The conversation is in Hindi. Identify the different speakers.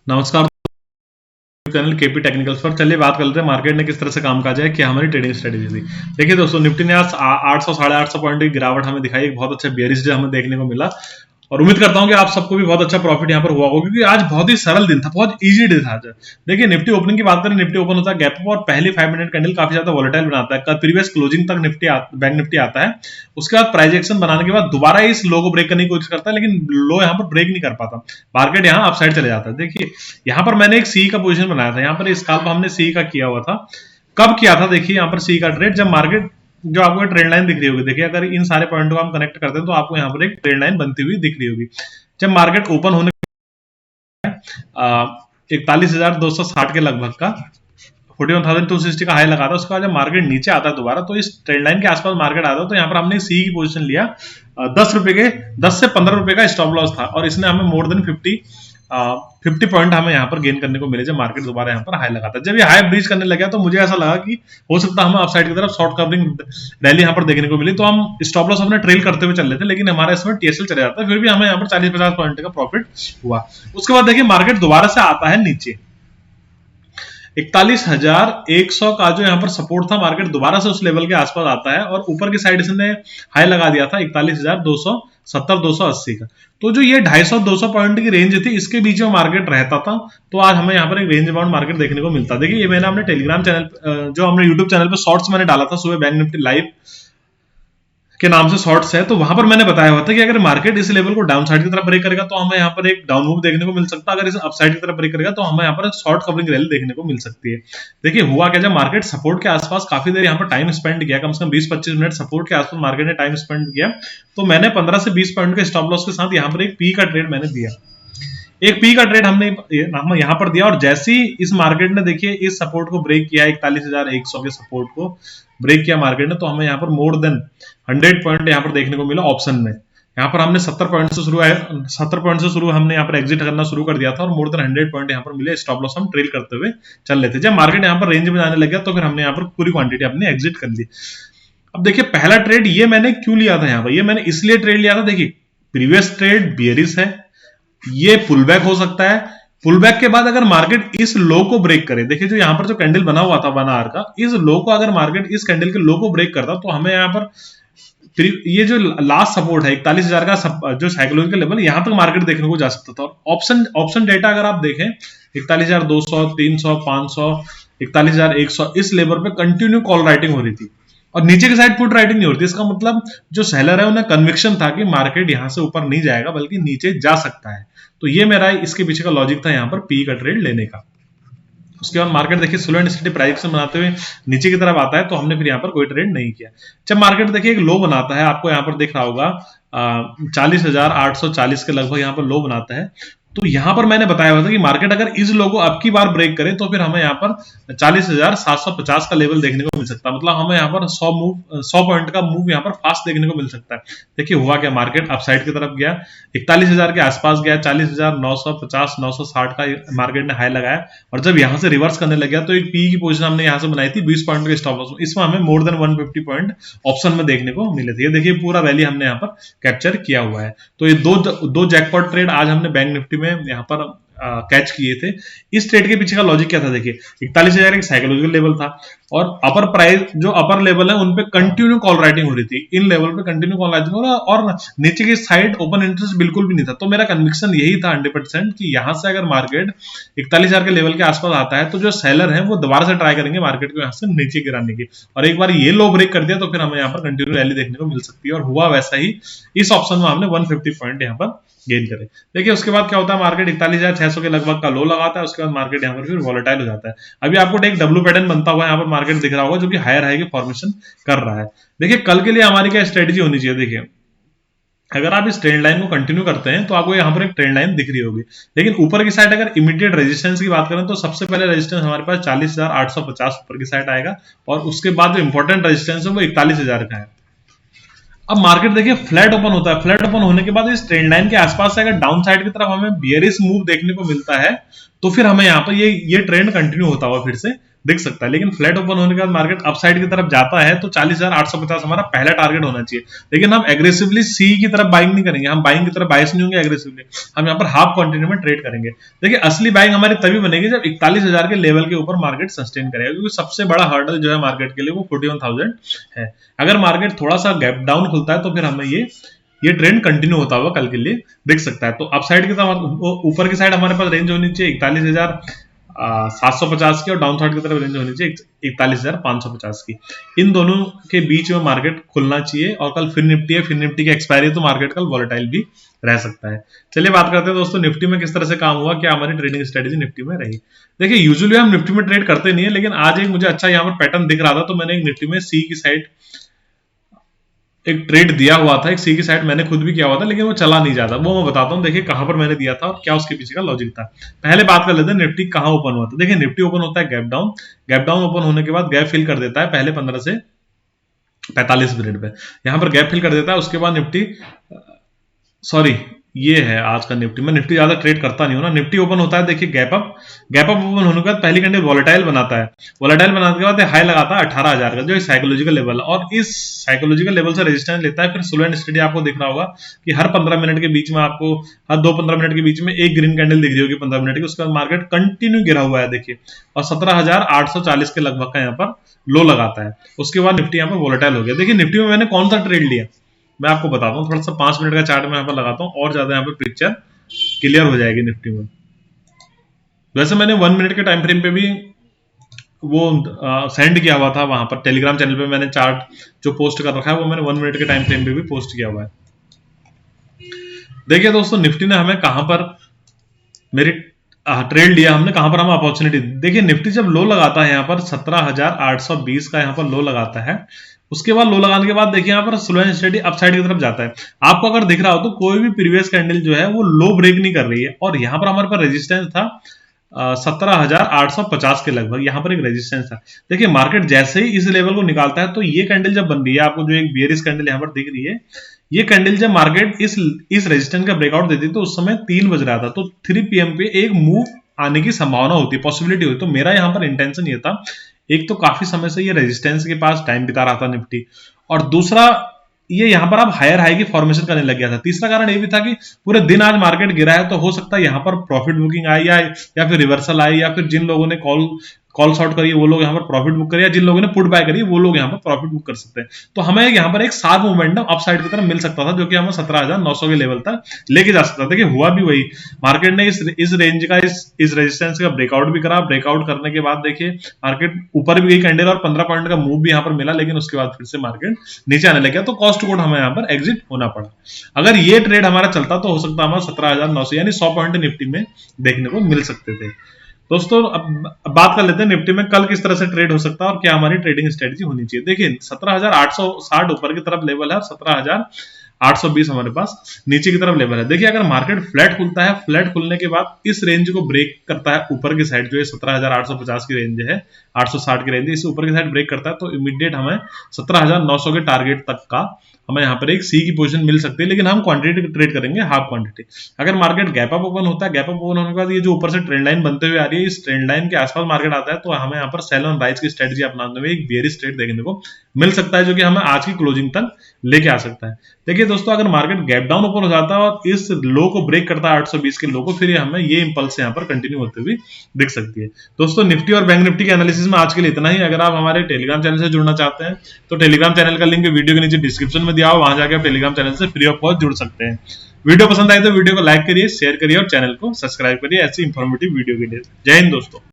Speaker 1: नमस्कार चैनल केपी टेक्निकल्स पर। चलिए बात कर लेते हैं मार्केट ने किस तरह से काम काज है, क्या हमारी ट्रेडिंग स्ट्रेटेजी थी। देखिए दोस्तों, निफ्टी ने आज 800 850 पॉइंट की गिरावट हमें दिखाई, एक बहुत अच्छा बेयरिश डे हमें देखने को मिला और उम्मीद करता हूं कि आप सबको भी बहुत अच्छा प्रॉफिट यहां पर हुआ होगा, क्योंकि आज बहुत ही सरल दिन था, बहुत इजी डे था आज। देखिए निफ्टी ओपनिंग की बात करें, निफ्टी ओपन होता है गैप अप और पहली 5 मिनट कैंडल काफी ज्यादा वोलेटाइल बनाता है। प्रीवियस क्लोजिंग तक बैंक निफ्टी आता है, उसके बाद प्राइस एक्शन बनाने के बाद दोबारा इस लो को ब्रेक करने की कोशिश करता है, लेकिन लो यहाँ पर ब्रेक नहीं कर पाता, मार्केट यहाँ अपसाइड चले जाता है। देखिए यहाँ पर मैंने एक सी का पोजीशन बनाया था, यहाँ पर इस काल पर हमने सी का किया हुआ था। कब किया था? देखिए यहाँ पर सी का ट्रेड, जब मार्केट जो आपको ट्रेंड लाइन दिख रही होगी, देखिए अगर इन सारे पॉइंट को हम कनेक्ट करते हैं तो आपको यहाँ पर एक ट्रेंड लाइन बनती हुई दिख रही होगी। जब मार्केट ओपन होने 41,260 के लगभग का 41,260 का हाई लगा था, उसके बाद जब मार्केट नीचे आता है दोबारा, तो इस ट्रेंड लाइन के आसपास मार्केट आता है, तो यहाँ पर हमने सी की पोजीशन लिया। 10 से 15 रुपए का स्टॉप लॉस था और इसने हमें मोर देन 50 पॉइंट हमें यहाँ पर गेन करने को मिले जब मार्केट दोबारा यहाँ पर हाई लगा था। जब ये हाई ब्रीच करने लगा तो मुझे ऐसा लगा कि हो सकता है हमें अपसाइड की तरफ शॉर्ट कवरिंग रैली यहाँ पर देखने को मिली, तो हम स्टॉप लॉस अपने ट्रेल करते हुए चल रहे थे, लेकिन हमारा इसमें टीएसएल चले जाता है, फिर भी हमें यहाँ पर 40-50 पॉइंट का प्रॉफिट हुआ। उसके बाद देखिए मार्केट दोबारा से आता है नीचे, 41,100 का जो यहाँ पर सपोर्ट था, मार्केट दोबारा से उस लेवल के आसपास आता है और ऊपर की साइड इसने हाई लगा दिया था 41,270-280 का। तो जो ये 250-200 पॉइंट की रेंज थी, इसके बीच में मार्केट रहता था, तो आज हमें यहाँ पर एक रेंज बाउंड मार्केट देखने को मिलता। देखिए ये मैंने अपने टेलीग्राम चैनल, जो हमने यूट्यूब चैनल पर शॉर्ट्स मैंने डाला था सुबह, बैंक निफ्टी लाइव के नाम से शॉर्ट्स है, तो वहां पर मैंने बताया हुआ था कि अगर मार्केट इस लेवल को डाउन साइड की तरफ ब्रेक करेगा तो हमें यहाँ पर एक डाउन मूव देखने को मिल सकता है, अगर इस अपसाइड की तरफ ब्रेक करेगा तो हमें यहाँ पर शॉर्ट कवरिंग रैली देखने को मिल सकती है। देखिए हुआ क्या, जब मार्केट सपोर्ट के आसपास काफी देर यहाँ पर टाइम स्पेंड किया, कम से कम 20-25 मिनट सपोर्ट के आसपास मार्केट ने टाइम स्पेंड किया, तो मैंने 15 से 20 पॉइंट के स्टॉप लॉस के साथ यहाँ पर एक पी का ट्रेड मैंने दिया, एक पी का ट्रेड हमने यहाँ पर दिया। और जैसे ही इस मार्केट ने देखिए इस सपोर्ट को ब्रेक किया, 41,100 के सपोर्ट को ब्रेक किया मार्केट ने, तो हमें यहाँ पर मोर देन 100 पॉइंट यहाँ पर देखने को मिला ऑप्शन में। यहाँ पर हमने 70 पॉइंट से शुरू हमने यहाँ पर एग्जिट करना शुरू कर दिया था और मोर देन 100 पॉइंट यहाँ पर मिले। स्टॉप लॉस हम ट्रेल करते हुए चल रहे थे, जब मार्केट यहाँ पर रेंज में जाने लग गया तो फिर हमने यहाँ पर पूरी क्वांटिटी अपनी एग्जिट कर ली। अब देखिए पहला ट्रेड ये मैंने क्यों लिया था, यहाँ पर ये मैंने इसलिए ट्रेड लिया था, देखिए प्रीवियस ट्रेड बियरिश है, ये पुल बैक हो सकता है, पुल बैक के बाद अगर मार्केट इस लो को ब्रेक करे, देखिए जो यहाँ पर जो कैंडल बना हुआ था 1 आवर का, इस लो को अगर मार्केट इस कैंडल के लो को ब्रेक करता तो हमें यहाँ पर ये जो लास्ट सपोर्ट है 41,000 का जो साइकोलॉजिकल लेवल, यहां तक मार्केट देखने को जा सकता था। और ऑप्शन डेटा अगर आप देखें 41,200, 300, 500, 41,100 इस लेवल पे कंटिन्यू कॉल राइटिंग हो रही थी और नीचे की साइड पुट राइटिंग नहीं हो रही थी। इसका मतलब जो सेलर है उन्हें कन्विक्शन था कि मार्केट यहां से ऊपर नहीं जाएगा बल्कि नीचे जा सकता है, तो ये मेरा इसके पीछे का लॉजिक था यहाँ पर पी का ट्रेड लेने का। उसके बाद मार्केट देखिए slow and steady price action बनाते हुए नीचे की तरफ आता है, तो हमने फिर यहाँ पर कोई ट्रेड नहीं किया। जब मार्केट देखिए एक लो बनाता है, आपको यहाँ पर दिख रहा होगा 40,840 के लगभग यहाँ पर लो बनाता है, तो यहां पर मैंने बताया हुआ था कि मार्केट अगर इस लो को अब की बार ब्रेक करे तो फिर हमें यहाँ पर 40,750 का लेवल देखने को मिल सकता है, मतलब हमें यहाँ पर 100 पॉइंट का मूव यहाँ पर फास्ट देखने को मिल सकता है। देखिए हुआ क्या, मार्केट अपसाइड की तरफ गया, 41,000 के आसपास गया, 40,950 960 का मार्केट ने हाई लगाया और जब यहाँ से रिवर्स करने लग गया तो एक पी की पोजीशन हमने यहाँ से बनाई थी 20 पॉइंट के स्टॉप लॉस, इसमें हमें मोर देन 150 पॉइंट ऑप्शन में देखने को मिले थे। ये देखिए पूरा रैली हमने यहाँ पर कैप्चर किया हुआ है। तो ये दो जैकपॉट ट्रेड आज हमने बैंक निफ्टी में यहाँ पर कैच किए थे। इस ट्रेड के पीछे का लॉजिक क्या था, देखिए 41,000 एक साइकोलॉजिकल लेवल था और अपर प्राइस जो अपर लेवल है उन पे कंटिन्यू कॉल राइटिंग हो रही थी, इन लेवल पे कंटिन्यू कॉल राइटिंग हो रहा और नीचे की साइड ओपन इंटरेस्ट बिल्कुल भी नहीं था। तो मेरा कन्विक्शन यही था 100% कि यहां से अगर मार्केट 41,000 के लेवल के आसपास आता है तो जो सेलर है वो दोबारा से ट्राई करेंगे मार्केट को यहाँ से नीचे गिराने की, और एक बार ये लो ब्रेक कर दिया तो फिर हमें यहाँ पर कंटिन्यू रैली देखने को मिल सकती है। और हुआ वैसा ही, इस ऑप्शन में हमने 150 पॉइंट यहाँ पर गेन करे। देखिए उसके बाद क्या होता है, मार्केट 41,600 के लगभग का लो लगाता है, उसके बाद मार्केट यहाँ पर फिर वॉलेटाइल हो जाता है। अभी आपको एक डब्ल्यू पैटर्न बनता हुआ यहाँ पर मार्केट दिख रहा होगा जो कि हायर हाई की फॉर्मेशन कर रहा है। देखिए कल के लिए हमारी क्या स्ट्रेटेजी होनी चाहिए, देखिए अगर आप इस ट्रेंड लाइन को कंटिन्यू करते हैं तो आपको यहाँ पर एक ट्रेंड लाइन दिख रही होगी, लेकिन ऊपर की साइड अगर इमीडिएट रेजिस्टेंस की बात करें तो सबसे पहले रेजिस्टेंस हमारे पास 40,850 ऊपर की साइड आएगा और उसके बाद जो इंपॉर्टेंट रेजिस्टेंस है वो 41,000 का है। अब मार्केट देखिए फ्लैट ओपन होता है, फ्लैट ओपन होने के बाद इस ट्रेंड लाइन के आसपास से अगर डाउन साइड की तरफ हमें बियरिश मूव देखने को मिलता है तो फिर हमें यहाँ पर ये ट्रेंड कंटिन्यू होता हुआ फिर से दिख सकता है। लेकिन फ्लैट ओपन होने के बाद मार्केट अपसाइड की तरफ जाता है तो 40,850 हमारा पहला टारगेट होना चाहिए। लेकिन हम एग्रेसिवली सी की तरफ बाइंग नहीं करेंगे, हम बाइंग की तरफ बायस नहीं होंगे एग्रेसिवली, हम यहाँ पर हाफ क्वांटिटी में ट्रेड करेंगे। देखिए असली बाइंग हमारी तभी बनेगी जब 41,000 के लेवल के ऊपर मार्केट सस्टेन करेगा, क्योंकि सबसे बड़ा हर्डल जो है मार्केट के लिए वो 41,000 है। अगर मार्केट थोड़ा सा गैप डाउन खुलता है तो फिर हमें ये ट्रेंड कंटिन्यू होता हुआ कल के लिए दिख सकता है। तो अपसाइड की तरफ ऊपर की साइड हमारे पास रेंज होनी चाहिए 41,750 की, और डाउन साइड की तरफ रेंज होनी चाहिए 41,550 की। इन दोनों के बीच में मार्केट खुलना चाहिए। और कल फिर निफ्टी है, फिर निफ्टी की एक्सपायरी, तो मार्केट कल वॉलेटाइल भी रह सकता है। चलिए बात करते हैं दोस्तों निफ्टी में किस तरह से काम हुआ, क्या हमारी ट्रेडिंग स्ट्रेटेजी निफ्टी में रही। देखिए यूजुअली हम निफ्टी में ट्रेड करते नहीं है, लेकिन आज एक मुझे अच्छा यहाँ पर पैटर्न दिख रहा था, तो मैंने एक निफ्टी में सी की साइड एक ट्रेड दिया हुआ था, एक सी की साइड मैंने खुद भी किया हुआ था, लेकिन वो चला नहीं जाता। वो मैं बताता हूँ, देखिए कहां पर मैंने दिया था और क्या उसके पीछे का लॉजिक था। पहले बात कर लेते हैं निफ्टी कहां ओपन हुआ था। देखिए निफ्टी ओपन होता है gap down, gap down open होने के बाद गैप फिल कर देता है पहले 15 से 45 मिनट पे, यहां पर गैप फिल कर देता है। उसके बाद निफ्टी ये है आज का निफ्टी। मैं निफ्टी ज्यादा ट्रेड करता नहीं हूं ना। निफ्टी ओपन होता है, देखिए गैप अप ओपन होने के बाद पहली कैंडल वॉलेटाइल बनाता है, वॉलेटाइल बनाने के बाद हाई लगाता है 18,000 का, जो साइकोलॉजिकल लेवल है, और इस साइकोलॉजिकल लेवल से रेजिस्टेंस लेता है। फिर स्लो एंड स्टडी आपको दिख रहा होगा कि हर 15 मिनट के बीच में आपको, हर 2-15 मिनट के बीच में एक ग्रीन कैंडल दिख रही होगी 15 मिनट की। उसके बाद मार्केट कंटिन्यू गिरा हुआ है देखिए, और 17,840 के लगभग का यहाँ पर लो लगाता है। उसके बाद निफ्टी यहाँ पर वॉलेटाइल हो गया। देखिए निफ्टी में मैंने कौन सा ट्रेड लिया मैं आपको बताता हूँ, थोड़ा सा 5 मिनट का चार्ट में यहाँ पर लगाता हूँ और ज्यादा यहाँ पर पिक्चर क्लियर हो जाएगी निफ्टी में। वैसे मैंने 1 मिनट के टाइम फ्रेम पे भी वो सेंड किया हुआ था, वहां पर टेलीग्राम चैनल पे मैंने चार्ट जो पोस्ट कर रखा है वो मैंने 1 मिनट के टाइम फ्रेम पे भी पोस्ट किया हुआ है। देखिए दोस्तों निफ्टी ने हमें कहां पर मेरी ट्रेड लिया, हमने कहां पर हमें अपॉर्चुनिटी। देखिए निफ्टी जब लो लगाता है यहाँ पर 17,820 का यहाँ पर लो लगाता है, उसके बाद लो लगाने के बाद देखिए यहाँ पर स्लो एंड स्टेडी अपसाइड की तरफ जाता है। आपको अगर दिख रहा हो तो कोई भी प्रीवियस कैंडल जो है वो लो ब्रेक नहीं कर रही है, और यहाँ पर हमारे पास रेजिस्टेंस था 17,850 के लगभग, यहाँ पर एक रेजिस्टेंस था। देखिए मार्केट जैसे ही इस लेवल को निकालता है, तो ये कैंडल जब बन रही है, आपको जो एक बेयरिश कैंडल यहाँ पर दिख रही है, ये कैंडल जब मार्केट इस रेजिस्टेंस का ब्रेकआउट देती है तो उस समय 3 बज रहा था, तो 3 PM पे एक मूव आने की संभावना होती है, पॉसिबिलिटी होती है। तो मेरा यहाँ पर इंटेंशन ये था, एक तो काफी समय से ये रेजिस्टेंस के पास टाइम बिता रहा था निफ्टी, और दूसरा ये यहाँ पर अब हायर हाई की फॉर्मेशन करने लग गया था। तीसरा कारण ये भी था कि पूरे दिन आज मार्केट गिरा है, तो हो सकता है यहाँ पर प्रॉफिट बुकिंग आई या फिर रिवर्सल आई, या फिर जिन लोगों ने कॉल शॉर्ट करी वो लोग यहाँ पर प्रॉफिट बुक करिए, जिन लोगों ने पुट बाय करी वो लोग यहाँ पर प्रॉफिट बुक कर सकते हैं। तो हमें यहाँ पर एक सार मोमेंटम अपसाइड की तरफ मिल सकता था, जो कि हमें 17,900 के लेवल तक लेके जा सकता था। देखिए हुआ भी वही, मार्केट ने इस रेंज का इस रेजिस्टेंस का ब्रेकआउट भी करा। ब्रेकआउट करने के बाद देखिए मार्केट ऊपर भी गई कैंडल और 15 पॉइंट का मूव भी यहाँ पर मिला, लेकिन उसके बाद फिर से मार्केट नीचे आने लग गया, तो कॉस्ट कोड हमें यहाँ पर एग्जिट होना पड़ा। अगर ये ट्रेड हमारा चलता तो हो सकता है हमारा 17,900 यानी 100 पॉइंट निफ्टी में देखने को मिल सकते थे। दोस्तों अब बात कर लेते हैं निफ्टी में कल किस तरह से ट्रेड हो सकता है और क्या हमारी ट्रेडिंग स्ट्रेटजी होनी चाहिए। देखिए 17,860 ऊपर की तरफ लेवल है और 17,820 हमारे पास नीचे की तरफ लेवल है। देखिए अगर मार्केट फ्लैट खुलता है, फ्लैट खुलने के बाद इस रेंज को ब्रेक करता है ऊपर की साइड, जो है 17,850 की रेंज है, 860 की रेंज है, इसे ऊपर की साइड ब्रेक करता है, तो इमीडिएट हमें 17,900 के टारगेट तक का हमें यहाँ पर एक सी की पोजीशन मिल सकती है, लेकिन हम क्वांटिटी ट्रेड करेंगे हाफ क्वांटिटी। अगर मार्केट गैप अप ओपन होता है, गैप अप ओपन होने के बाद ये जो ऊपर से ट्रेंड लाइन बनते हुए आ रही है, इस ट्रेंड लाइन के आसपास मार्केट आता है, तो हमें यहाँ पर सेल ऑन राइज की स्ट्रेटजी अपनाते हुए एक बेयरिश ट्रेड देखने को मिल सकता है, जो कि हमें आज की क्लोजिंग तक लेके आ सकता है। देखिए दोस्तों अगर मार्केट गैप डाउन ओपन हो जाता है और इस लो को ब्रेक करता है 820 के लो को, फिर हमें ये इंपल्स यहाँ पर कंटिन्यू होते हुए दिख सकती है। दोस्तों निफ्टी और बैंक निफ्टी के एनालिसिस में आज के लिए इतना ही। अगर आप हमारे टेलीग्राम चैनल से जुड़ना चाहते हैं तो टेलीग्राम चैनल का लिंक वीडियो के नीचे डिस्क्रिप्शन में दिया हो, वहां जाकर टेलीग्राम चैनल से फ्री ऑफ कॉस्ट जुड़ सकते हैं। वीडियो पसंद आए तो वीडियो को लाइक करिए, शेयर करिए और चैनल को सब्सक्राइब करिए ऐसी इंफॉर्मेटिव वीडियो के लिए। जय हिंद दोस्तों।